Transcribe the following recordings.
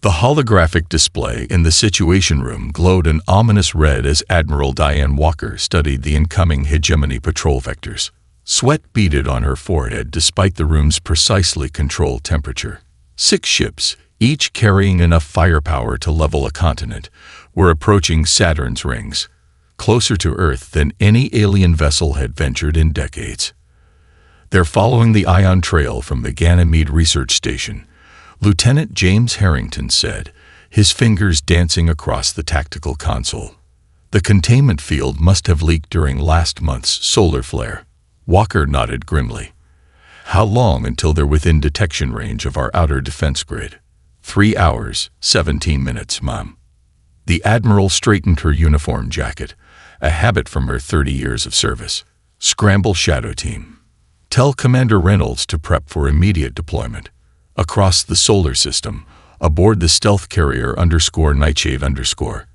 The holographic display in the Situation Room glowed an ominous red as Admiral Diane Walker studied the incoming hegemony patrol vectors. Sweat beaded on her forehead despite the room's precisely controlled temperature. 6 ships, each carrying enough firepower to level a continent, were approaching Saturn's rings, closer to Earth than any alien vessel had ventured in decades. They're following the ion trail from the Ganymede Research Station, Lieutenant James Harrington said, his fingers dancing across the tactical console. The containment field must have leaked during last month's solar flare. Walker nodded grimly. How long until they're within detection range of our outer defense grid? 3 hours, 17 minutes, Mom. The Admiral straightened her uniform jacket, a habit from her 30 years of service. Scramble Shadow Team. Tell Commander Reynolds to prep for immediate deployment. Across the solar system, aboard the stealth carrier _Nightshade_.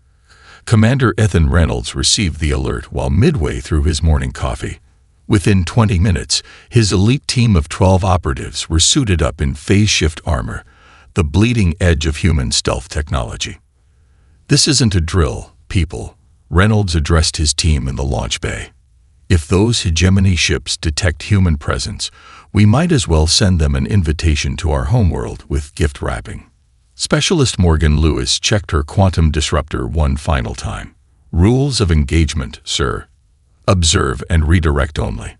Commander Ethan Reynolds received the alert while midway through his morning coffee. Within 20 minutes, his elite team of 12 operatives were suited up in phase shift armor, the bleeding edge of human stealth technology. This isn't a drill, people, Reynolds addressed his team in the launch bay. If those hegemony ships detect human presence, we might as well send them an invitation to our homeworld with gift wrapping. Specialist Morgan Lewis checked her quantum disruptor one final time. Rules of engagement, sir. Observe and redirect only.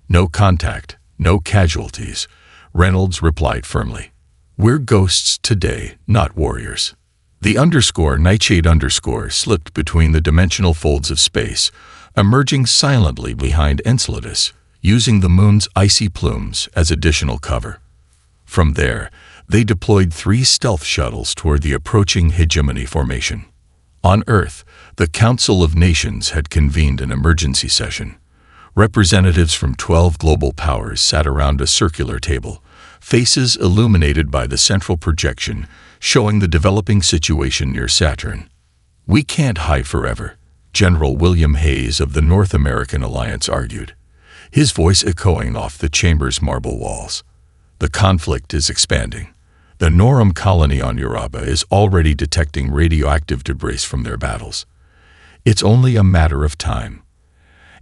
No contact, no casualties, Reynolds replied firmly. We're ghosts today, not warriors. The _Nightshade_ slipped between the dimensional folds of space, emerging silently behind Enceladus, using the moon's icy plumes as additional cover. From there, they deployed 3 stealth shuttles toward the approaching hegemony formation. On Earth, the Council of Nations had convened an emergency session. Representatives from 12 global powers sat around a circular table, faces illuminated by the central projection showing the developing situation near Saturn. We can't hide forever, General William Hayes of the North American Alliance argued, his voice echoing off the chamber's marble walls. The conflict is expanding. The Norum colony on Uraba is already detecting radioactive debris from their battles. It's only a matter of time.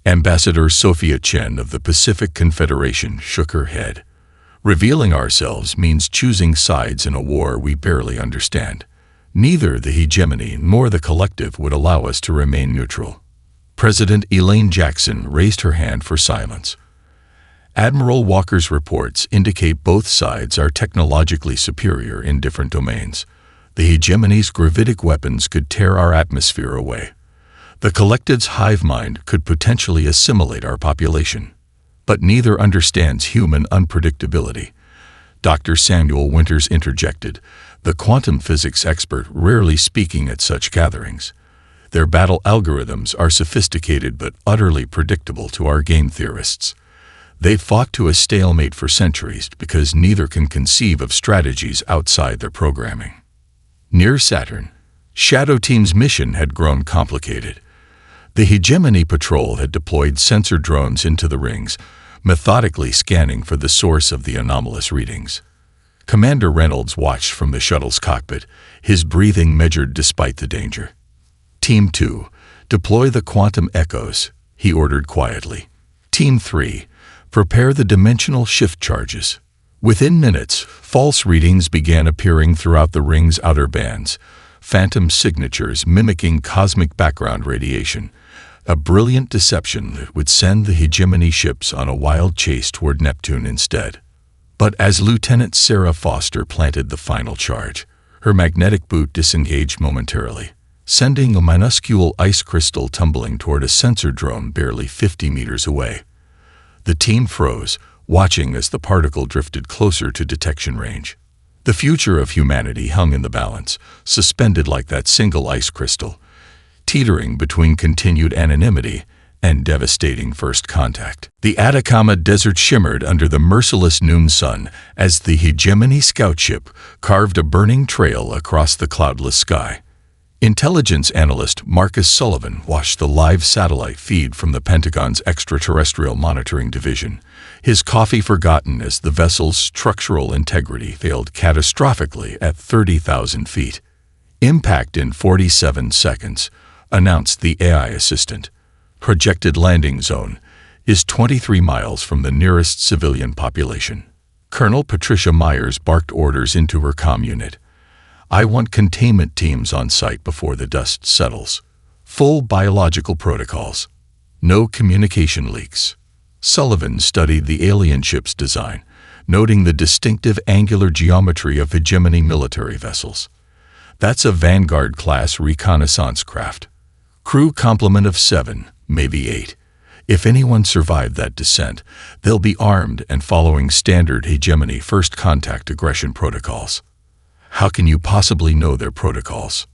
Ambassador Sophia Chen of the Pacific Confederation shook her head. Revealing ourselves means choosing sides in a war we barely understand. Neither the hegemony nor the collective would allow us to remain neutral. President Elaine Jackson raised her hand for silence. Admiral Walker's reports indicate both sides are technologically superior in different domains. The hegemony's gravitic weapons could tear our atmosphere away. The collective's hive mind could potentially assimilate our population. But neither understands human unpredictability. Dr. Samuel Winters interjected, the quantum physics expert rarely speaking at such gatherings. Their battle algorithms are sophisticated but utterly predictable to our game theorists. They've fought to a stalemate for centuries because neither can conceive of strategies outside their programming. Near Saturn, Shadow Team's mission had grown complicated. The Hegemony Patrol had deployed sensor drones into the rings, methodically scanning for the source of the anomalous readings. Commander Reynolds watched from the shuttle's cockpit, his breathing measured despite the danger. Team 2, deploy the quantum echoes, he ordered quietly. Team 3, prepare the dimensional shift charges. Within minutes, false readings began appearing throughout the ring's outer bands, phantom signatures mimicking cosmic background radiation, a brilliant deception that would send the hegemony ships on a wild chase toward Neptune instead. But as Lieutenant Sarah Foster planted the final charge, her magnetic boot disengaged momentarily, sending a minuscule ice crystal tumbling toward a sensor drone barely 50 meters away. The team froze, watching as the particle drifted closer to detection range. The future of humanity hung in the balance, suspended like that single ice crystal, teetering between continued anonymity and devastating first contact. The Atacama Desert shimmered under the merciless noon sun as the Hegemony scout ship carved a burning trail across the cloudless sky. Intelligence analyst Marcus Sullivan watched the live satellite feed from the Pentagon's Extraterrestrial Monitoring Division, his coffee forgotten as the vessel's structural integrity failed catastrophically at 30,000 feet. Impact in 47 seconds, announced the AI assistant. Projected landing zone is 23 miles from the nearest civilian population. Colonel Patricia Myers barked orders into her comm unit. I want containment teams on site before the dust settles. Full biological protocols. No communication leaks. Sullivan studied the alien ship's design, noting the distinctive angular geometry of hegemony military vessels. That's a Vanguard-class reconnaissance craft. Crew complement of 7, maybe 8. If anyone survived that descent, they'll be armed and following standard hegemony first contact aggression protocols. How can you possibly know their protocols?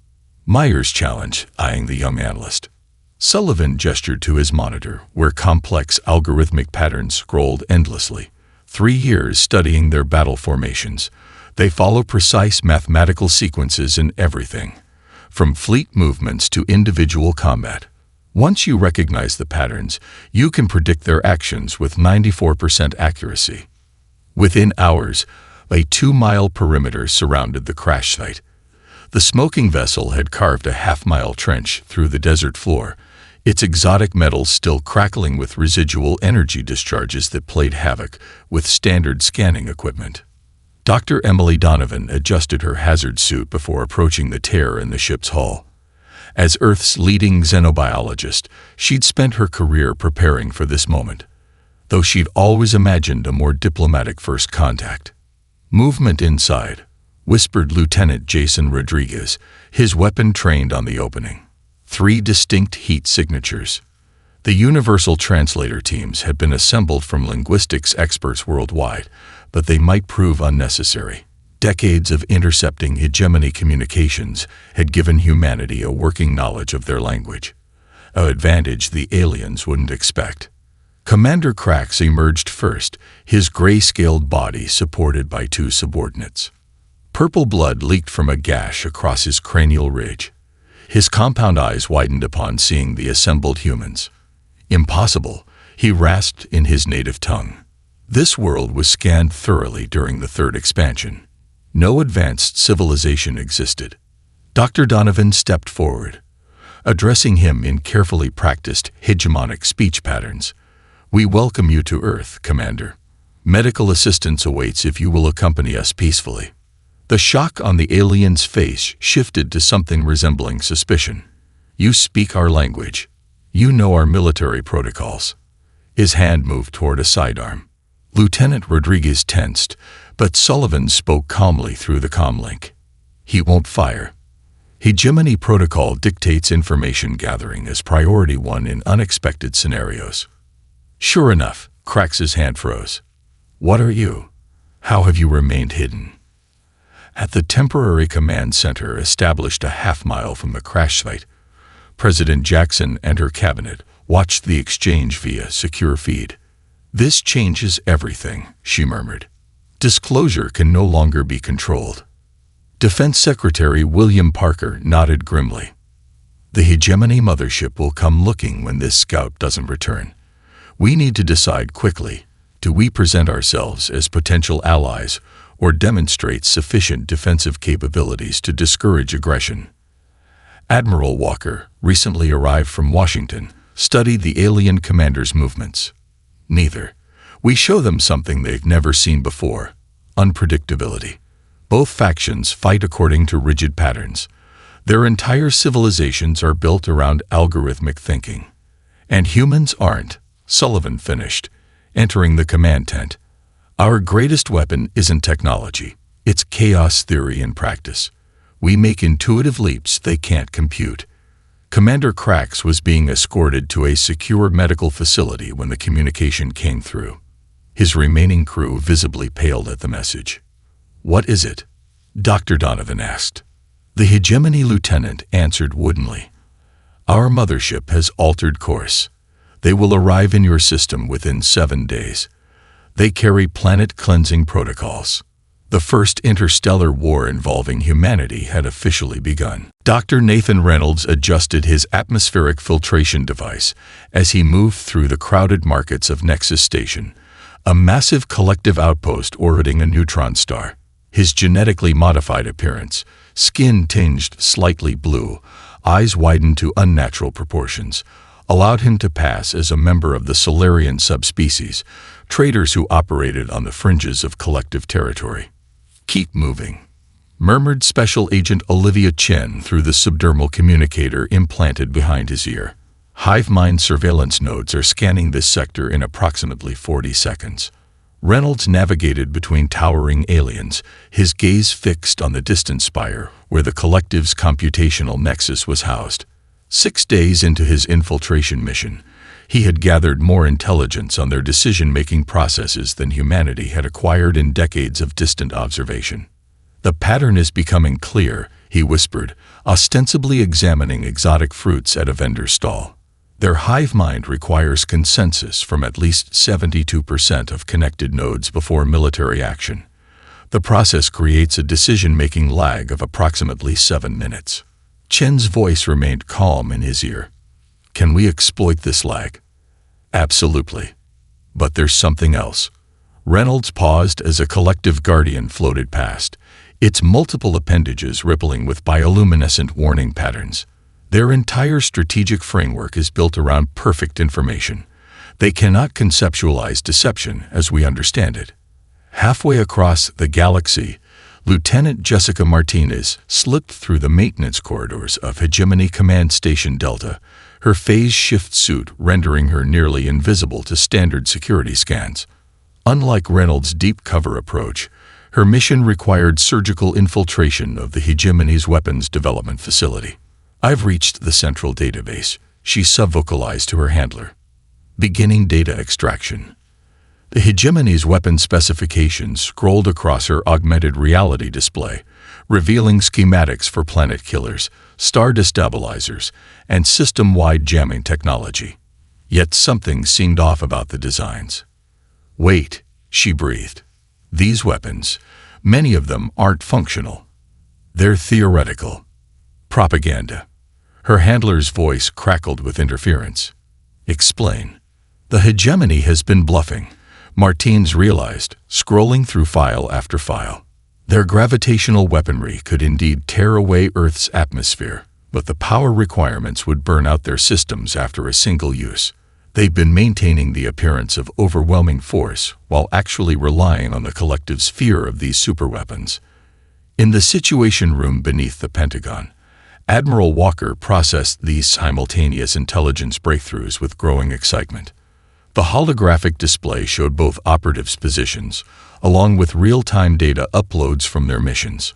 Myers challenged, eyeing the young analyst. Sullivan gestured to his monitor, where complex algorithmic patterns scrolled endlessly. 3 years studying their battle formations. They follow precise mathematical sequences in everything, from fleet movements to individual combat. Once you recognize the patterns, you can predict their actions with 94% accuracy. Within hours, a 2-mile perimeter surrounded the crash site. The smoking vessel had carved a half-mile trench through the desert floor, its exotic metals still crackling with residual energy discharges that played havoc with standard scanning equipment. Dr. Emily Donovan adjusted her hazard suit before approaching the tear in the ship's hull. As Earth's leading xenobiologist, she'd spent her career preparing for this moment, though she'd always imagined a more diplomatic first contact. Movement inside, whispered Lieutenant Jason Rodriguez, his weapon trained on the opening. 3 distinct heat signatures. The universal translator teams had been assembled from linguistics experts worldwide, but they might prove unnecessary. Decades of intercepting hegemony communications had given humanity a working knowledge of their language, an advantage the aliens wouldn't expect. Commander Krax emerged first, his gray-scaled body supported by 2 subordinates. Purple blood leaked from a gash across his cranial ridge. His compound eyes widened upon seeing the assembled humans. Impossible, he rasped in his native tongue. This world was scanned thoroughly during the 3rd expansion. No advanced civilization existed. Dr. Donovan stepped forward, addressing him in carefully practiced hegemonic speech patterns. We welcome you to Earth, Commander. Medical assistance awaits if you will accompany us peacefully. The shock on the alien's face shifted to something resembling suspicion. You speak our language. You know our military protocols. His hand moved toward a sidearm. Lieutenant Rodriguez tensed, but Sullivan spoke calmly through the comlink. He won't fire. Hegemony protocol dictates information gathering as priority 1 in unexpected scenarios. Sure enough, Krax's hand froze. What are you? How have you remained hidden? At the temporary command center established a half-mile from the crash site, President Jackson and her cabinet watched the exchange via secure feed. This changes everything, she murmured. Disclosure can no longer be controlled. Defense Secretary William Parker nodded grimly. The hegemony mothership will come looking when this scout doesn't return. We need to decide quickly, do we present ourselves as potential allies or demonstrate sufficient defensive capabilities to discourage aggression? Admiral Walker, recently arrived from Washington, studied the alien commander's movements. Neither. We show them something they've never seen before: unpredictability. Both factions fight according to rigid patterns. Their entire civilizations are built around algorithmic thinking. And humans aren't, Sullivan finished, entering the command tent. Our greatest weapon isn't technology. It's chaos theory in practice. We make intuitive leaps they can't compute. Commander Krax was being escorted to a secure medical facility when the communication came through. His remaining crew visibly paled at the message. What is it? Dr. Donovan asked. The hegemony lieutenant answered woodenly. Our mothership has altered course. They will arrive in your system within 7 days. They carry planet-cleansing protocols. The first interstellar war involving humanity had officially begun. Dr. Nathan Reynolds adjusted his atmospheric filtration device as he moved through the crowded markets of Nexus Station, a massive collective outpost orbiting a neutron star. His genetically modified appearance, skin tinged slightly blue, eyes widened to unnatural proportions, allowed him to pass as a member of the Solarian subspecies, traders who operated on the fringes of collective territory. "Keep moving," murmured Special Agent Olivia Chen through the subdermal communicator implanted behind his ear. Hive mind surveillance nodes are scanning this sector in approximately 40 seconds. Reynolds navigated between towering aliens, his gaze fixed on the distant spire where the collective's computational nexus was housed. 6 days into his infiltration mission, he had gathered more intelligence on their decision-making processes than humanity had acquired in decades of distant observation. "The pattern is becoming clear," he whispered, ostensibly examining exotic fruits at a vendor's stall. "Their hive mind requires consensus from at least 72% of connected nodes before military action. The process creates a decision-making lag of approximately 7 minutes. Chen's voice remained calm in his ear. "Can we exploit this lag?" "Absolutely. But there's something else." Reynolds paused as a collective guardian floated past, its multiple appendages rippling with bioluminescent warning patterns. Their entire strategic framework is built around perfect information. They cannot conceptualize deception as we understand it. Halfway across the galaxy, Lieutenant Jessica Martinez slipped through the maintenance corridors of Hegemony Command Station Delta, her phase shift suit rendering her nearly invisible to standard security scans. Unlike Reynolds' deep cover approach, her mission required surgical infiltration of the Hegemony's weapons development facility. "I've reached the central database," she subvocalized to her handler. "Beginning data extraction." The Hegemony's weapon specifications scrolled across her augmented reality display, revealing schematics for planet killers, star destabilizers, and system-wide jamming technology. Yet something seemed off about the designs. "Wait," she breathed. "These weapons, many of them aren't functional. They're theoretical. Propaganda." Her handler's voice crackled with interference. "Explain." "The Hegemony has been bluffing," Martins realized, scrolling through file after file. Their gravitational weaponry could indeed tear away Earth's atmosphere, but the power requirements would burn out their systems after a single use. They've been maintaining the appearance of overwhelming force while actually relying on the collective's fear of these superweapons. In the Situation Room beneath the Pentagon, Admiral Walker processed these simultaneous intelligence breakthroughs with growing excitement. The holographic display showed both operatives' positions, along with real-time data uploads from their missions.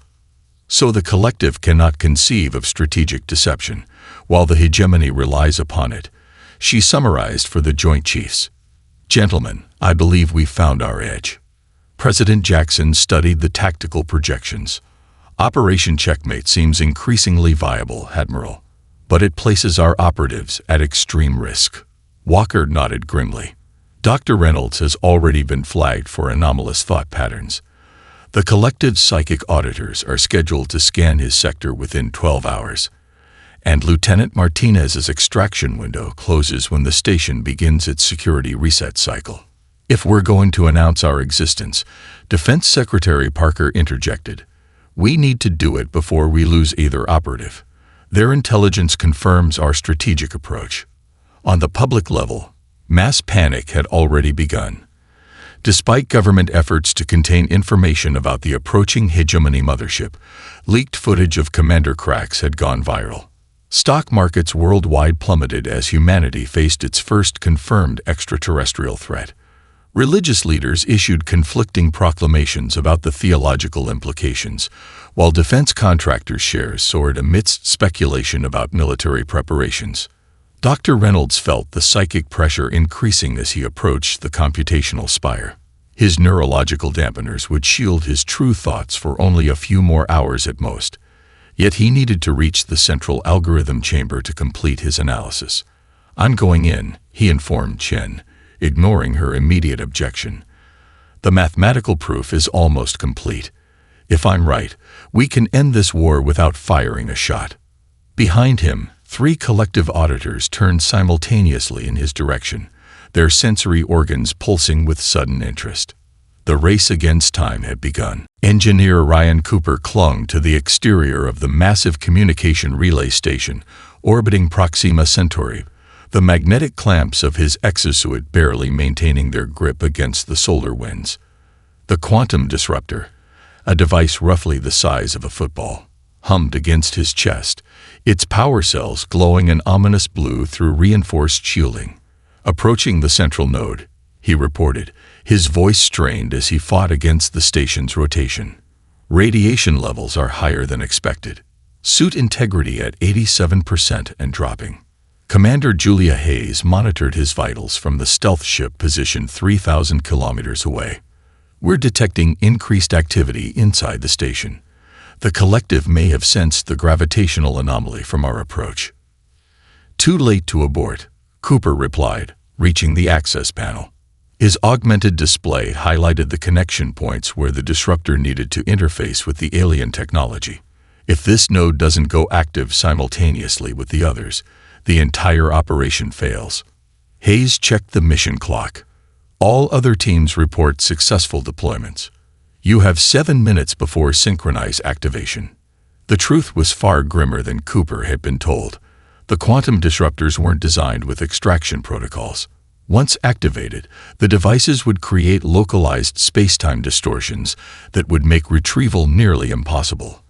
So the collective cannot conceive of strategic deception, while the Hegemony relies upon it. She summarized for the Joint Chiefs. "Gentlemen, I believe we've found our edge." President Jackson studied the tactical projections. "Operation Checkmate seems increasingly viable, Admiral, but it places our operatives at extreme risk." Walker nodded grimly. "Dr. Reynolds has already been flagged for anomalous thought patterns. The collective's psychic auditors are scheduled to scan his sector within 12 hours. And Lieutenant Martinez's extraction window closes when the station begins its security reset cycle. If we're going to announce our existence," Defense Secretary Parker interjected, "we need to do it before we lose either operative. Their intelligence confirms our strategic approach." On the public level, mass panic had already begun. Despite government efforts to contain information about the approaching Hegemony mothership, leaked footage of commander cracks had gone viral. Stock markets worldwide plummeted as humanity faced its first confirmed extraterrestrial threat. Religious leaders issued conflicting proclamations about the theological implications, while defense contractors' shares soared amidst speculation about military preparations. Dr. Reynolds felt the psychic pressure increasing as he approached the computational spire. His neurological dampeners would shield his true thoughts for only a few more hours at most. Yet he needed to reach the central algorithm chamber to complete his analysis. "I'm going in," he informed Chen, ignoring her immediate objection. "The mathematical proof is almost complete. If I'm right, we can end this war without firing a shot. Behind him, 3 collective auditors turned simultaneously in his direction, their sensory organs pulsing with sudden interest. The race against time had begun. Engineer Ryan Cooper clung to the exterior of the massive communication relay station orbiting Proxima Centauri, the magnetic clamps of his exosuit barely maintaining their grip against the solar winds. The quantum disruptor, a device roughly the size of a football, hummed against his chest, its power cells glowing an ominous blue through reinforced shielding. Approaching the central node, he reported, his voice strained as he fought against the station's rotation. Radiation levels are higher than expected. Suit integrity at 87% and dropping. Commander Julia Hayes monitored his vitals from the stealth ship positioned 3,000 kilometers away. We're detecting increased activity inside the station. The collective may have sensed the gravitational anomaly from our approach. Too late to abort, Cooper replied, reaching the access panel. His augmented display highlighted the connection points where the disruptor needed to interface with the alien technology. If this node doesn't go active simultaneously with the others, the entire operation fails. Hayes checked the mission clock. All other teams report successful deployments. You have 7 minutes before synchronized activation. The truth was far grimmer than Cooper had been told. The quantum disruptors weren't designed with extraction protocols. Once activated, the devices would create localized space-time distortions that would make retrieval nearly impossible.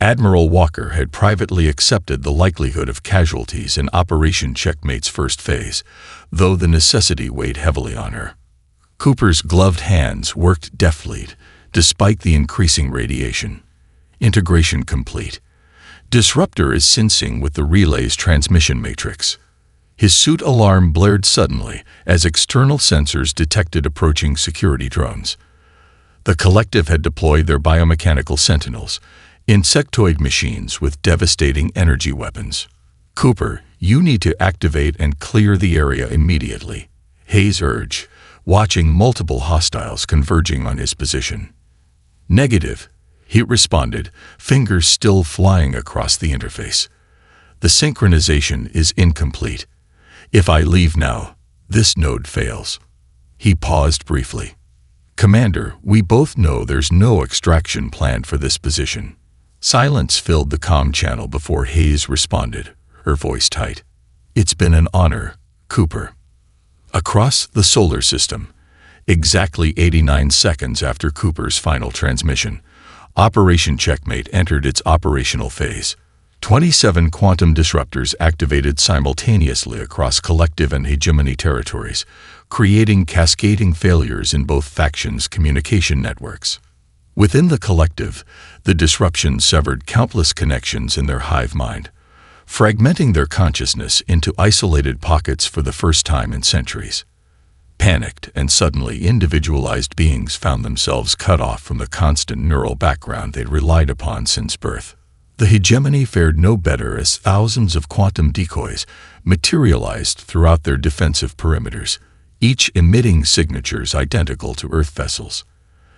Admiral Walker had privately accepted the likelihood of casualties in Operation Checkmate's first phase, though the necessity weighed heavily on her. Cooper's gloved hands worked deftly, despite the increasing radiation. Integration complete. Disruptor is syncing with the relay's transmission matrix. His suit alarm blared suddenly as external sensors detected approaching security drones. The collective had deployed their biomechanical sentinels, insectoid machines with devastating energy weapons. Cooper, you need to activate and clear the area immediately, Hayes urged, watching multiple hostiles converging on his position. Negative, he responded, fingers still flying across the interface. The synchronization is incomplete. If I leave now, this node fails. He paused briefly. Commander, we both know there's no extraction planned for this position. Silence filled the comm channel before Hayes responded, her voice tight. It's been an honor, Cooper. Across the solar system, exactly 89 seconds after Cooper's final transmission, Operation Checkmate entered its operational phase. 27 quantum disruptors activated simultaneously across collective and hegemony territories, creating cascading failures in both factions' communication networks. Within the collective, the disruption severed countless connections in their hive mind, fragmenting their consciousness into isolated pockets for the first time in centuries. Panicked and suddenly individualized beings found themselves cut off from the constant neural background they'd relied upon since birth. The hegemony fared no better as thousands of quantum decoys materialized throughout their defensive perimeters, each emitting signatures identical to Earth vessels.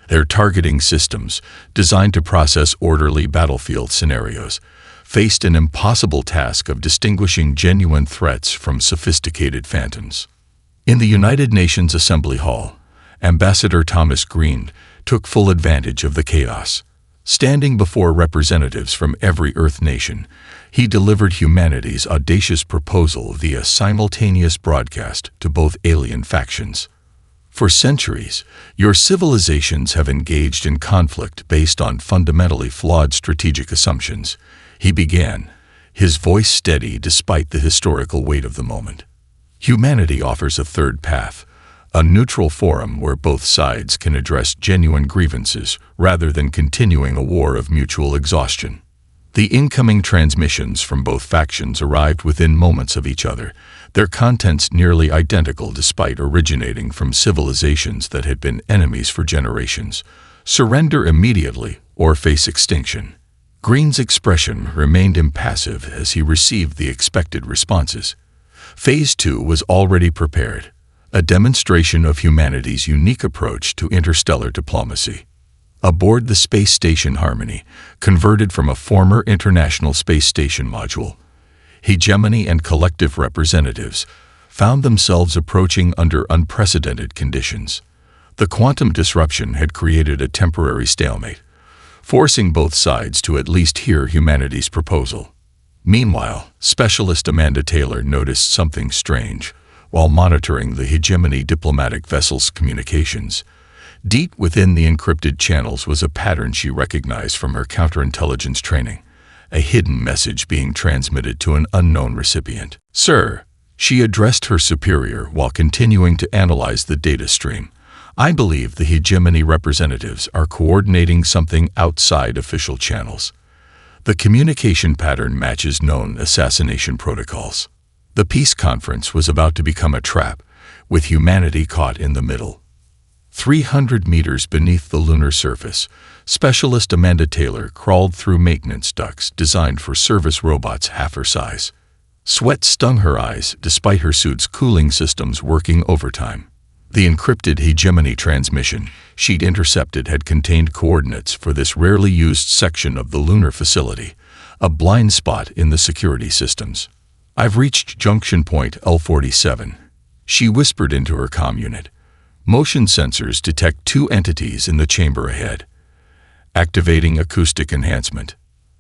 Their targeting systems, designed to process orderly battlefield scenarios, faced an impossible task of distinguishing genuine threats from sophisticated phantoms. In the United Nations Assembly Hall, Ambassador Thomas Green took full advantage of the chaos. Standing before representatives from every Earth nation, he delivered humanity's audacious proposal via simultaneous broadcast to both alien factions. For centuries, your civilizations have engaged in conflict based on fundamentally flawed strategic assumptions, he began, his voice steady despite the historical weight of the moment. Humanity offers a third path, a neutral forum where both sides can address genuine grievances rather than continuing a war of mutual exhaustion. The incoming transmissions from both factions arrived within moments of each other, their contents nearly identical despite originating from civilizations that had been enemies for generations. Surrender immediately or face extinction. Green's expression remained impassive as he received the expected responses. Phase 2 was already prepared, a demonstration of humanity's unique approach to interstellar diplomacy. Aboard the space station Harmony, converted from a former International Space Station module, hegemony and collective representatives found themselves approaching under unprecedented conditions. The quantum disruption had created a temporary stalemate, forcing both sides to at least hear humanity's proposal. Meanwhile, Specialist Amanda Taylor noticed something strange while monitoring the hegemony diplomatic vessel's communications. Deep within the encrypted channels was a pattern she recognized from her counterintelligence training, a hidden message being transmitted to an unknown recipient. "Sir," she addressed her superior while continuing to analyze the data stream, "I believe the hegemony representatives are coordinating something outside official channels. The communication pattern matches known assassination protocols." The peace conference was about to become a trap, with humanity caught in the middle. 300 meters beneath the lunar surface, Specialist Amanda Taylor crawled through maintenance ducts designed for service robots half her size. Sweat stung her eyes despite her suit's cooling systems working overtime. The encrypted hegemony transmission she'd intercepted had contained coordinates for this rarely used section of the lunar facility, a blind spot in the security systems. "I've reached junction point L47, she whispered into her comm unit. Motion sensors detect two entities in the chamber ahead. Activating acoustic enhancement.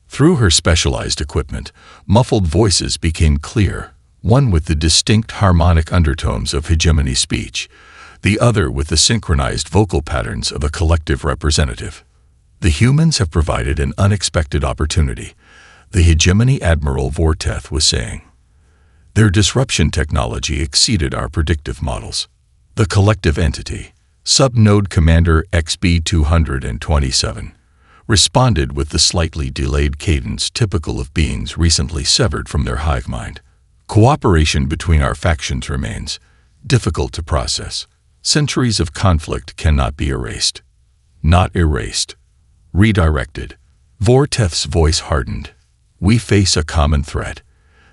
Through her specialized equipment, muffled voices became clear, one with the distinct harmonic undertones of hegemony speech, the other with the synchronized vocal patterns of a collective representative. "The humans have provided an unexpected opportunity," the hegemony Admiral Vorteth was saying. "Their disruption technology exceeded our predictive models." The collective entity, Subnode Commander XB-227, responded with the slightly delayed cadence typical of beings recently severed from their hive mind. "Cooperation between our factions remains difficult to process. Centuries of conflict cannot be erased." "Not erased. Redirected." Vorteth's voice hardened. "We face a common threat.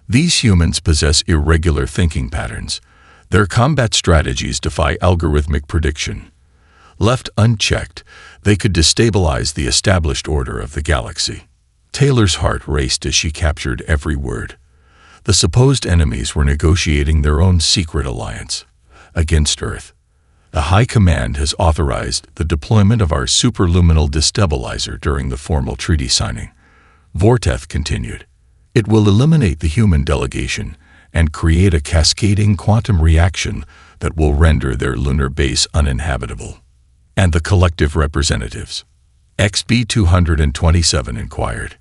These humans possess irregular thinking patterns. Their combat strategies defy algorithmic prediction. Left unchecked, they could destabilize the established order of the galaxy." Taylor's heart raced as she captured every word. The supposed enemies were negotiating their own secret alliance against Earth. "The High Command has authorized the deployment of our superluminal destabilizer during the formal treaty signing," Vorteth continued. "It will eliminate the human delegation and create a cascading quantum reaction that will render their lunar base uninhabitable." "And the collective representatives?" XB-227 inquired.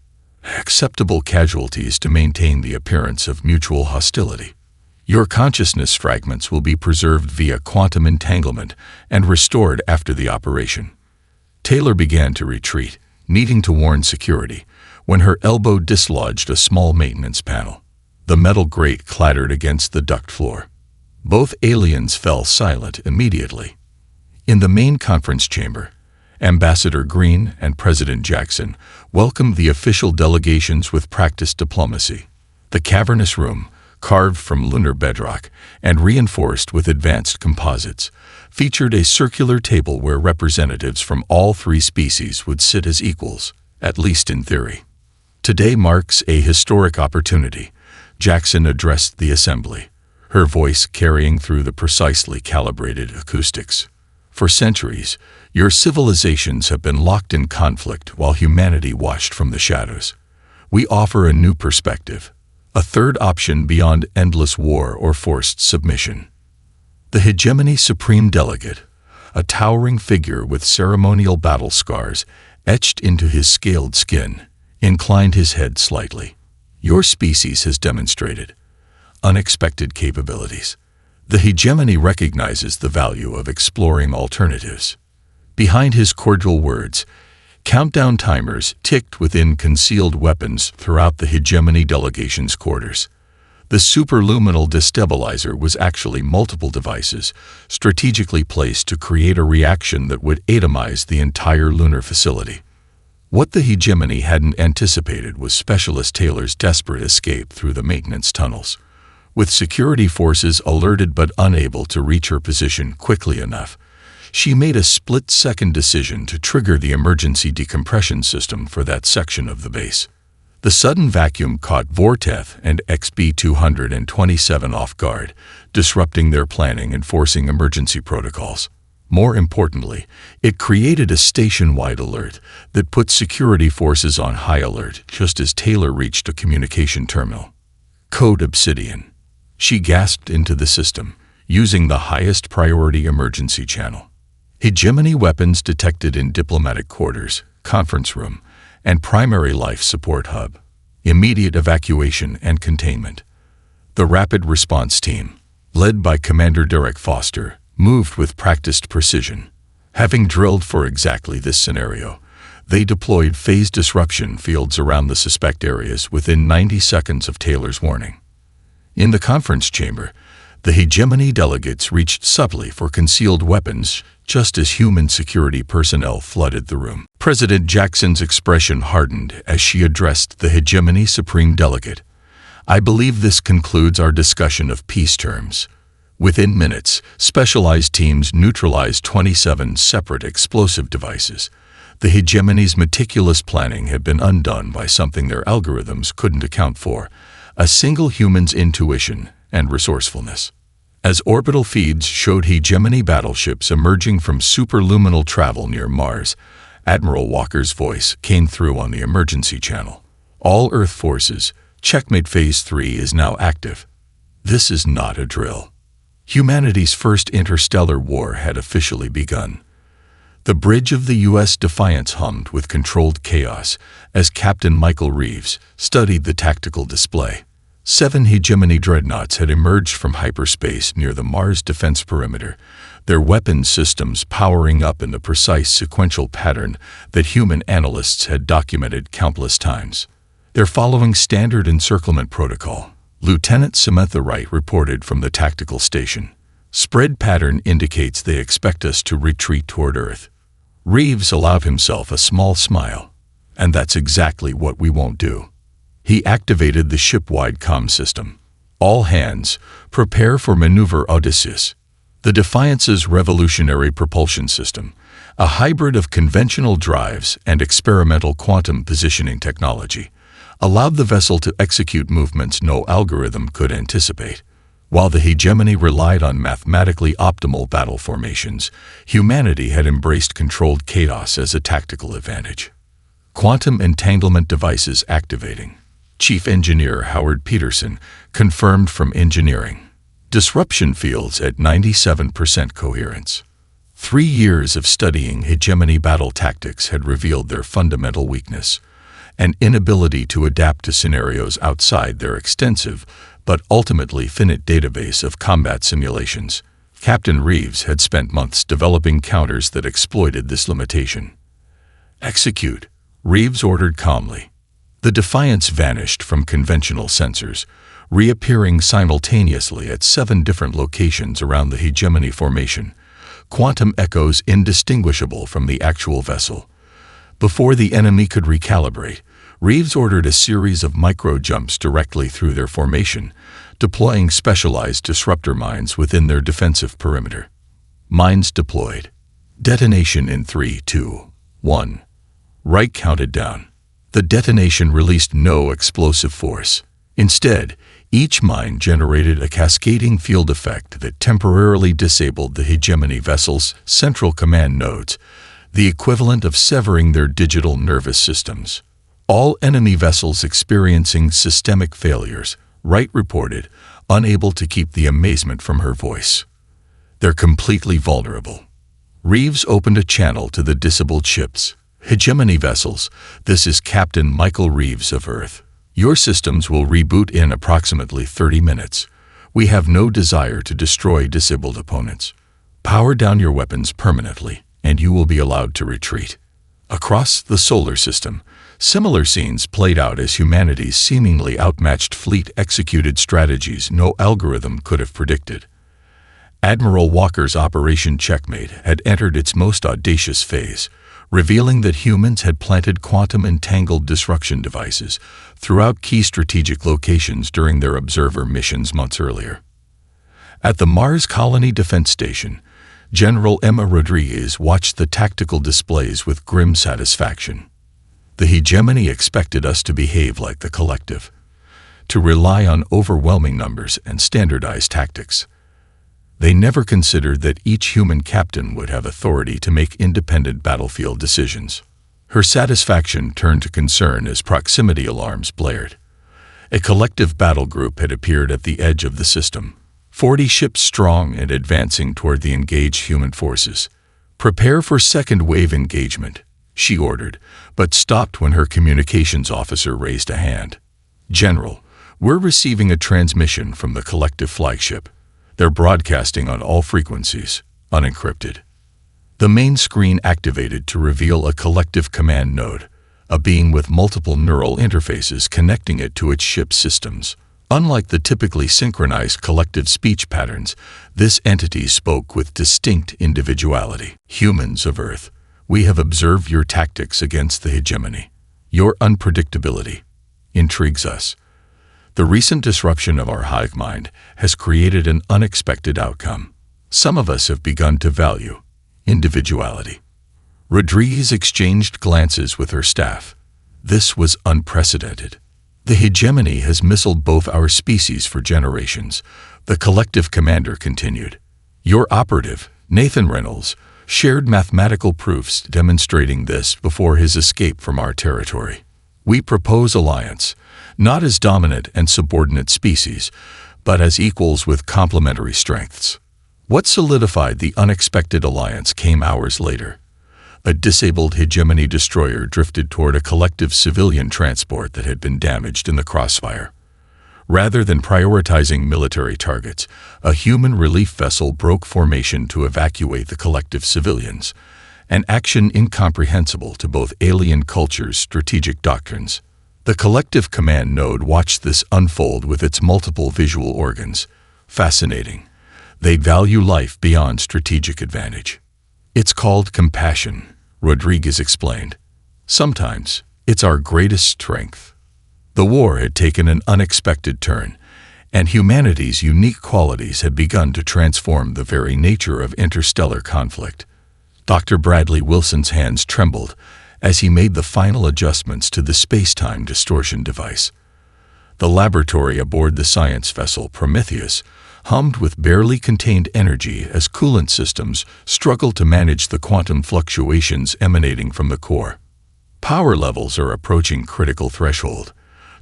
"Acceptable casualties to maintain the appearance of mutual hostility. Your consciousness fragments will be preserved via quantum entanglement and restored after the operation." Taylor began to retreat, needing to warn security, when her elbow dislodged a small maintenance panel. The metal grate clattered against the duct floor. Both aliens fell silent immediately. In the main conference chamber, Ambassador Green and President Jackson welcomed the official delegations with practiced diplomacy. The cavernous room, carved from lunar bedrock and reinforced with advanced composites, featured a circular table where representatives from all three species would sit as equals, at least in theory. "Today marks a historic opportunity," Jackson addressed the assembly, her voice carrying through the precisely calibrated acoustics. "For centuries, your civilizations have been locked in conflict while humanity watched from the shadows. We offer a new perspective, a third option beyond endless war or forced submission." The hegemony supreme delegate, a towering figure with ceremonial battle scars etched into his scaled skin, inclined his head slightly. "Your species has demonstrated unexpected capabilities. The hegemony recognizes the value of exploring alternatives." Behind his cordial words, countdown timers ticked within concealed weapons throughout the hegemony delegation's quarters. The superluminal destabilizer was actually multiple devices, strategically placed to create a reaction that would atomize the entire lunar facility. What the hegemony hadn't anticipated was Specialist Taylor's desperate escape through the maintenance tunnels. With security forces alerted but unable to reach her position quickly enough, she made a split-second decision to trigger the emergency decompression system for that section of the base. The sudden vacuum caught Vorteth and XB-227 off guard, disrupting their planning and forcing emergency protocols. More importantly, it created a station-wide alert that put security forces on high alert just as Taylor reached a communication terminal. Code Obsidian. She gasped into the system, using the highest priority emergency channel. Hegemony weapons detected in diplomatic quarters, conference room, and primary life support hub. Immediate evacuation and containment. The Rapid Response Team, led by Commander Derek Foster, moved with practiced precision. Having drilled for exactly this scenario, they deployed phase disruption fields around the suspect areas within 90 seconds of Taylor's warning. In the conference chamber, the hegemony delegates reached subtly for concealed weapons just as human security personnel flooded the room. President Jackson's expression hardened as she addressed the hegemony supreme delegate. "I believe this concludes our discussion of peace terms." Within minutes, specialized teams neutralized 27 separate explosive devices. The hegemony's meticulous planning had been undone by something their algorithms couldn't account for: a single human's intuition and resourcefulness. As orbital feeds showed hegemony battleships emerging from superluminal travel near Mars, Admiral Walker's voice came through on the emergency channel. "All Earth forces, checkmate Phase 3 is now active. This is not a drill." Humanity's first interstellar war had officially begun. The bridge of the U.S. Defiance hummed with controlled chaos as Captain Michael Reeves studied the tactical display. 7 hegemony dreadnoughts had emerged from hyperspace near the Mars defense perimeter, their weapons systems powering up in the precise sequential pattern that human analysts had documented countless times. They're following standard encirclement protocol, Lieutenant Samantha Wright reported from the tactical station. "Spread pattern indicates they expect us to retreat toward Earth." Reeves allowed himself a small smile. "And that's exactly what we won't do." He activated the ship-wide comm system. "All hands, prepare for maneuver Odysseus." The Defiance's revolutionary propulsion system, a hybrid of conventional drives and experimental quantum positioning technology, allowed the vessel to execute movements no algorithm could anticipate. While the hegemony relied on mathematically optimal battle formations, humanity had embraced controlled chaos as a tactical advantage. Quantum entanglement devices activating. Chief Engineer Howard Peterson confirmed from engineering. Disruption fields at 97% coherence. 3 years of studying hegemony battle tactics had revealed their fundamental weakness: an inability to adapt to scenarios outside their extensive, but ultimately finite database of combat simulations. Captain Reeves had spent months developing counters that exploited this limitation. "Execute," Reeves ordered calmly. The Defiance vanished from conventional sensors, reappearing simultaneously at 7 different locations around the hegemony formation, quantum echoes indistinguishable from the actual vessel. Before the enemy could recalibrate, Reeves ordered a series of micro-jumps directly through their formation, deploying specialized disruptor mines within their defensive perimeter. Mines deployed. Detonation in 3, 2, 1. Wright counted down. The detonation released no explosive force. Instead, each mine generated a cascading field effect that temporarily disabled the hegemony vessel's central command nodes, the equivalent of severing their digital nervous systems. "All enemy vessels experiencing systemic failures," Wright reported, unable to keep the amazement from her voice. "They're completely vulnerable." Reeves opened a channel to the disabled ships. "Hegemony vessels, this is Captain Michael Reeves of Earth. Your systems will reboot in approximately 30 minutes. We have no desire to destroy disabled opponents. Power down your weapons permanently, and you will be allowed to retreat." Across the solar system, similar scenes played out as humanity's seemingly outmatched fleet executed strategies no algorithm could have predicted. Admiral Walker's Operation Checkmate had entered its most audacious phase, revealing that humans had planted quantum-entangled disruption devices throughout key strategic locations during their observer missions months earlier. At the Mars Colony Defense Station, General Emma Rodriguez watched the tactical displays with grim satisfaction. The hegemony expected us to behave like the collective, to rely on overwhelming numbers and standardized tactics. They never considered that each human captain would have authority to make independent battlefield decisions. Her satisfaction turned to concern as proximity alarms blared. A collective battle group had appeared at the edge of the system, 40 ships strong and advancing toward the engaged human forces. "Prepare for second wave engagement," she ordered, but stopped when her communications officer raised a hand. "General, we're receiving a transmission from the collective flagship. They're broadcasting on all frequencies, unencrypted." The main screen activated to reveal a collective command node, a being with multiple neural interfaces connecting it to its ship's systems. Unlike the typically synchronized collective speech patterns, this entity spoke with distinct individuality. "Humans of Earth, we have observed your tactics against the hegemony. Your unpredictability intrigues us. The recent disruption of our hive mind has created an unexpected outcome. Some of us have begun to value individuality." Rodriguez exchanged glances with her staff. This was unprecedented. "The hegemony has missiled both our species for generations," the collective commander continued. "Your operative, Nathan Reynolds, shared mathematical proofs demonstrating this before his escape from our territory. We propose alliance, not as dominant and subordinate species, but as equals with complementary strengths." What solidified the unexpected alliance came hours later. A disabled hegemony destroyer drifted toward a collective civilian transport that had been damaged in the crossfire. Rather than prioritizing military targets, a human relief vessel broke formation to evacuate the collective civilians, an action incomprehensible to both alien cultures' strategic doctrines. The collective command node watched this unfold with its multiple visual organs. Fascinating. They value life beyond strategic advantage. "It's called compassion," Rodriguez explained. "Sometimes it's our greatest strength." The war had taken an unexpected turn, and humanity's unique qualities had begun to transform the very nature of interstellar conflict. Dr. Bradley Wilson's hands trembled as he made the final adjustments to the space-time distortion device. The laboratory aboard the science vessel Prometheus hummed with barely contained energy as coolant systems struggled to manage the quantum fluctuations emanating from the core. "Power levels are approaching critical threshold,"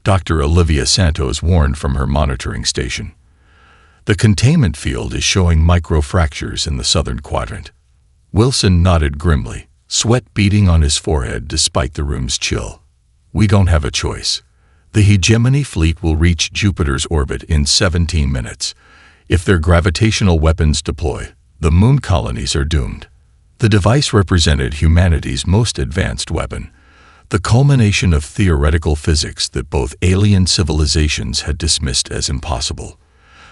Dr. Olivia Santos warned from her monitoring station. "The containment field is showing microfractures in the southern quadrant." Wilson nodded grimly, sweat beading on his forehead despite the room's chill. "We don't have a choice. The hegemony fleet will reach Jupiter's orbit in 17 minutes. If their gravitational weapons deploy, the moon colonies are doomed." The device represented humanity's most advanced weapon, the culmination of theoretical physics that both alien civilizations had dismissed as impossible.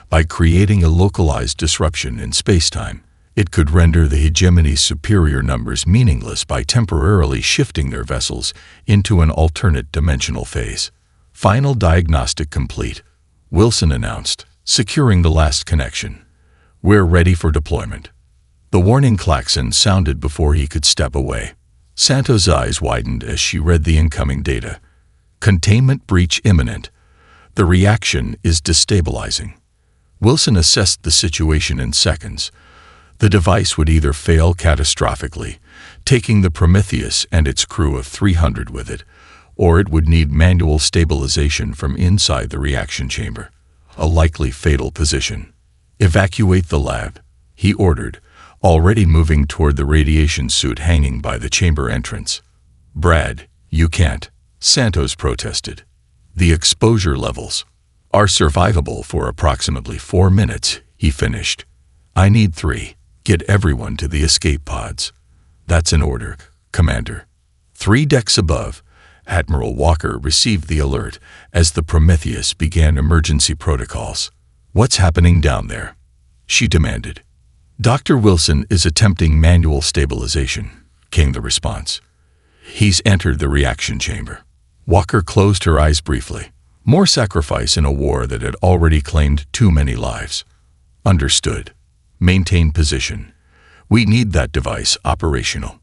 By creating a localized disruption in spacetime, it could render the hegemony's superior numbers meaningless by temporarily shifting their vessels into an alternate dimensional phase. "Final diagnostic complete," Wilson announced, securing the last connection. "We're ready for deployment." The warning klaxon sounded before he could step away. Santos' eyes widened as she read the incoming data. "Containment breach imminent. The reaction is destabilizing." Wilson assessed the situation in seconds. The device would either fail catastrophically, taking the Prometheus and its crew of 300 with it, or it would need manual stabilization from inside the reaction chamber, a likely fatal position. "Evacuate the lab," he ordered, already moving toward the radiation suit hanging by the chamber entrance. "Brad, you can't," Santos protested. "The exposure levels are survivable for approximately 4 minutes," he finished. "I need 3. Get everyone to the escape pods." "That's an order, Commander." 3 decks above, Admiral Walker received the alert as the Prometheus began emergency protocols. "What's happening down there?" she demanded. "Dr. Wilson is attempting manual stabilization," came the response. "He's entered the reaction chamber." Walker closed her eyes briefly. More sacrifice in a war that had already claimed too many lives. "Understood. Maintain position. We need that device operational.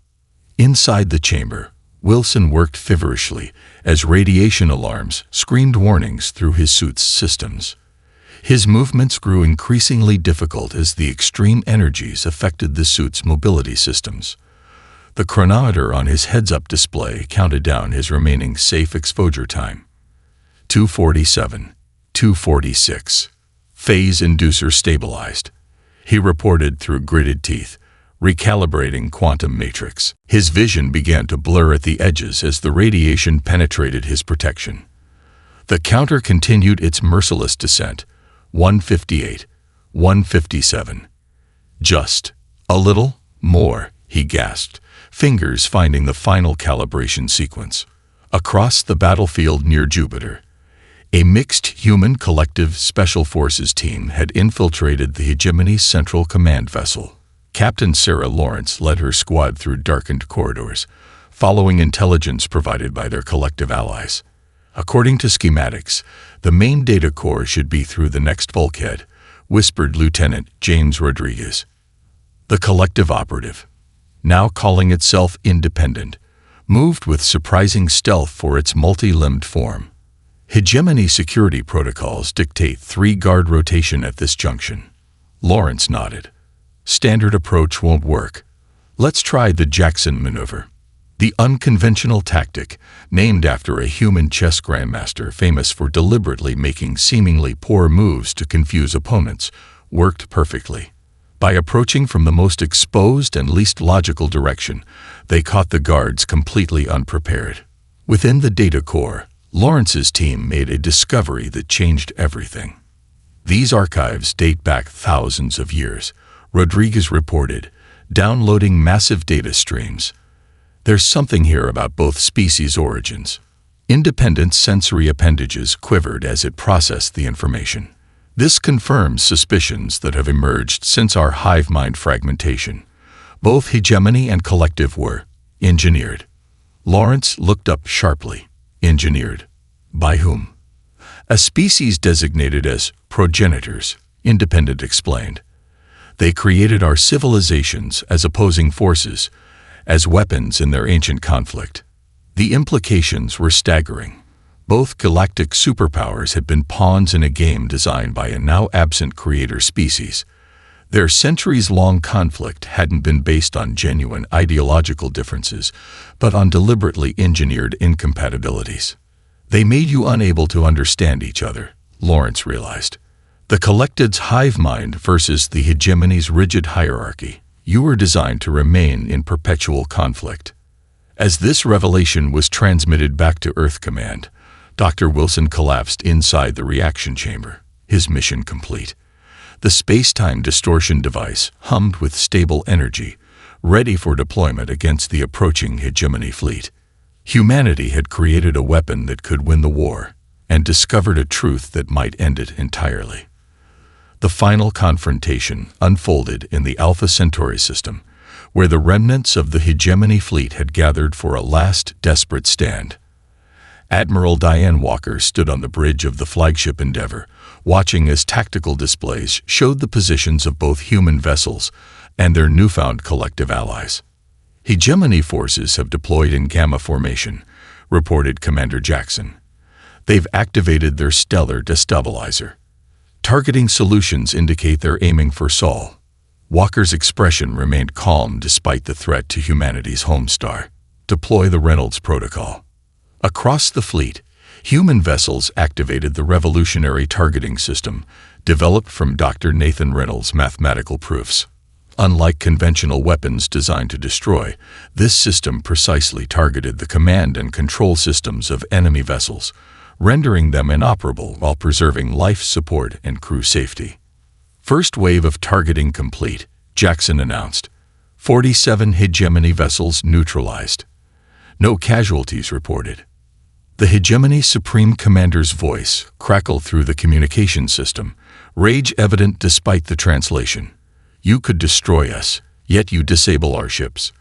Inside the chamber, Wilson worked feverishly as radiation alarms screamed warnings through his suit's systems. His movements grew increasingly difficult as the extreme energies affected the suit's mobility systems. The chronometer on his heads-up display counted down his remaining safe exposure time. 247, 246. Phase inducer stabilized. He reported through gritted teeth, recalibrating quantum matrix. His vision began to blur at the edges as the radiation penetrated his protection. The counter continued its merciless descent. 158, 157. Just a little more, he gasped, fingers finding the final calibration sequence. Across the battlefield near Jupiter, a mixed human collective special forces team had infiltrated the Hegemony's central command vessel. Captain Sarah Lawrence led her squad through darkened corridors, following intelligence provided by their collective allies. According to schematics, the main data core should be through the next bulkhead, whispered Lieutenant James Rodriguez. The collective operative, now calling itself independent, moved with surprising stealth for its multi-limbed form. Hegemony security protocols dictate 3-guard rotation at this junction. Lawrence nodded. Standard approach won't work. Let's try the Jackson maneuver. The unconventional tactic, named after a human chess grandmaster famous for deliberately making seemingly poor moves to confuse opponents, worked perfectly. By approaching from the most exposed and least logical direction, they caught the guards completely unprepared. Within the data core, Lawrence's team made a discovery that changed everything. These archives date back thousands of years, Rodriguez reported, downloading massive data streams. There's something here about both species' origins. Independent sensory appendages quivered as it processed the information. This confirms suspicions that have emerged since our hive mind fragmentation. Both hegemony and collective were engineered. Lawrence looked up sharply. Engineered. By whom? A species designated as progenitors, Independent explained. They created our civilizations as opposing forces, as weapons in their ancient conflict. The implications were staggering. Both galactic superpowers had been pawns in a game designed by a now-absent creator species. Their centuries-long conflict hadn't been based on genuine ideological differences, but on deliberately engineered incompatibilities. They made you unable to understand each other, Lawrence realized. The collected's hive mind versus the hegemony's rigid hierarchy. You were designed to remain in perpetual conflict. As this revelation was transmitted back to Earth Command, Dr. Wilson collapsed inside the reaction chamber, his mission complete. The space-time distortion device hummed with stable energy, ready for deployment against the approaching hegemony fleet. Humanity had created a weapon that could win the war, and discovered a truth that might end it entirely. The final confrontation unfolded in the Alpha Centauri system, where the remnants of the hegemony fleet had gathered for a last desperate stand. Admiral Diane Walker stood on the bridge of the flagship Endeavour, watching as tactical displays showed the positions of both human vessels and their newfound collective allies. Hegemony forces have deployed in Gamma formation, reported Commander Jackson. They've activated their stellar destabilizer. Targeting solutions indicate they're aiming for Sol. Walker's expression remained calm despite the threat to humanity's home star. Deploy the Reynolds Protocol. Across the fleet, human vessels activated the revolutionary targeting system developed from Dr. Nathan Reynolds' mathematical proofs. Unlike conventional weapons designed to destroy, this system precisely targeted the command and control systems of enemy vessels, rendering them inoperable while preserving life support and crew safety. First wave of targeting complete, Jackson announced. 47 hegemony vessels neutralized. No casualties reported. The hegemony Supreme Commander's voice crackled through the communication system, rage evident despite the translation. You could destroy us, yet you disable our ships.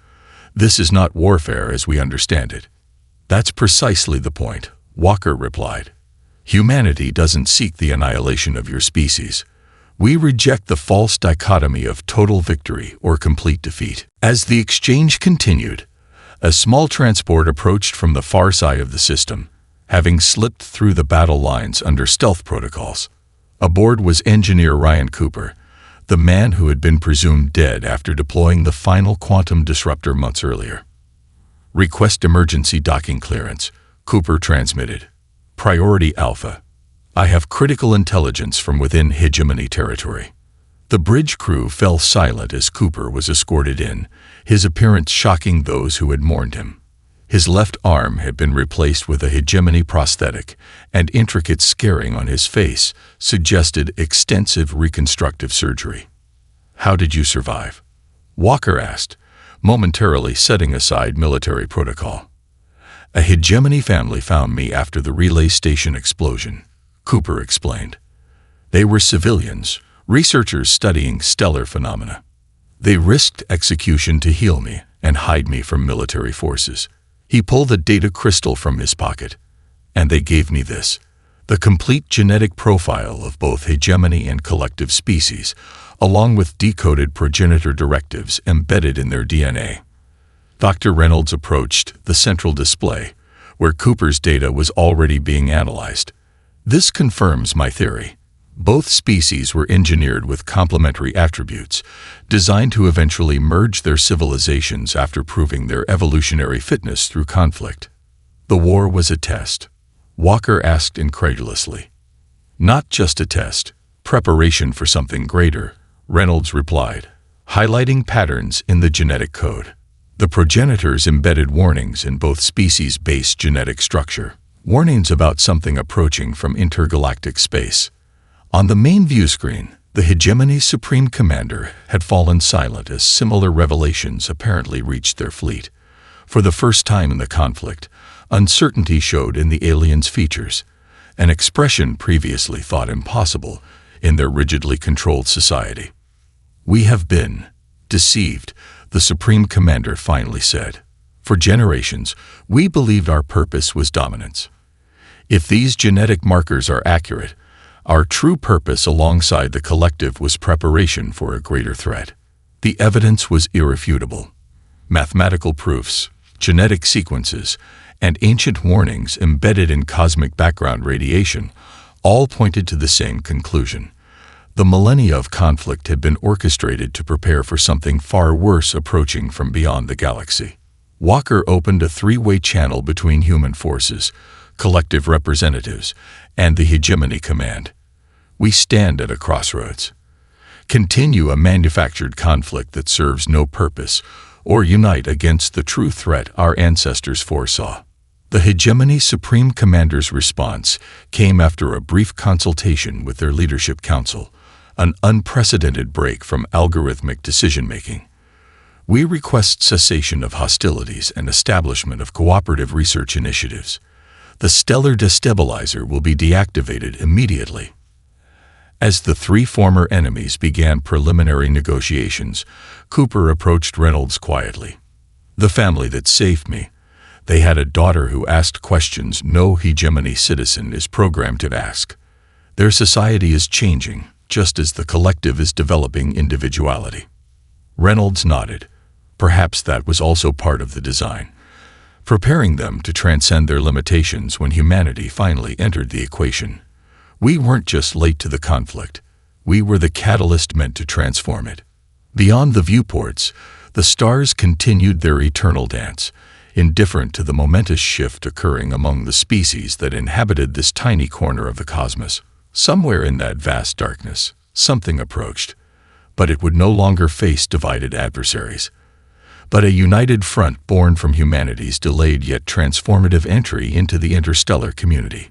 This is not warfare as we understand it. That's precisely the point, Walker replied. Humanity doesn't seek the annihilation of your species. We reject the false dichotomy of total victory or complete defeat. As the exchange continued, a small transport approached from the far side of the system, having slipped through the battle lines under stealth protocols. Aboard was Engineer Ryan Cooper, the man who had been presumed dead after deploying the final quantum disruptor months earlier. "Request emergency docking clearance," Cooper transmitted. "Priority Alpha. I have critical intelligence from within hegemony territory." The bridge crew fell silent as Cooper was escorted in, his appearance shocking those who had mourned him. His left arm had been replaced with a hegemony prosthetic, and intricate scarring on his face suggested extensive reconstructive surgery. "How did you survive?" Walker asked, momentarily setting aside military protocol. "A hegemony family found me after the relay station explosion," Cooper explained. "They were civilians, researchers studying stellar phenomena. They risked execution to heal me and hide me from military forces." He pulled a data crystal from his pocket, "And they gave me this, the complete genetic profile of both hegemony and collective species, along with decoded progenitor directives embedded in their DNA." Dr. Reynolds approached the central display, where Cooper's data was already being analyzed. "This confirms my theory. Both species were engineered with complementary attributes, designed to eventually merge their civilizations after proving their evolutionary fitness through conflict." "The war was a test?" Walker asked incredulously. "Not just a test, preparation for something greater," Reynolds replied, highlighting patterns in the genetic code. The progenitors embedded warnings in both species-based genetic structure, warnings about something approaching from intergalactic space. On the main view screen, the hegemony's supreme commander had fallen silent as similar revelations apparently reached their fleet. For the first time in the conflict, uncertainty showed in the aliens' features, an expression previously thought impossible in their rigidly controlled society. "We have been deceived," the Supreme Commander finally said. "For generations, we believed our purpose was dominance. If these genetic markers are accurate, our true purpose alongside the collective was preparation for a greater threat." The evidence was irrefutable. Mathematical proofs, genetic sequences, and ancient warnings embedded in cosmic background radiation all pointed to the same conclusion. The millennia of conflict had been orchestrated to prepare for something far worse approaching from beyond the galaxy. Walker opened a three-way channel between human forces, collective representatives, and the hegemony command. "We stand at a crossroads. Continue a manufactured conflict that serves no purpose, or unite against the true threat our ancestors foresaw." The hegemony Supreme Commander's response came after a brief consultation with their leadership council, an unprecedented break from algorithmic decision-making. "We request cessation of hostilities and establishment of cooperative research initiatives. The stellar destabilizer will be deactivated immediately." As the three former enemies began preliminary negotiations, Cooper approached Reynolds quietly. "The family that saved me. They had a daughter who asked questions no hegemony citizen is programmed to ask. Their society is changing, just as the collective is developing individuality." Reynolds nodded. Perhaps that was also part of the design, preparing them to transcend their limitations when humanity finally entered the equation. "We weren't just late to the conflict. We were the catalyst meant to transform it." Beyond the viewports, the stars continued their eternal dance, indifferent to the momentous shift occurring among the species that inhabited this tiny corner of the cosmos. Somewhere in that vast darkness, something approached, but it would no longer face divided adversaries, but a united front born from humanity's delayed yet transformative entry into the interstellar community.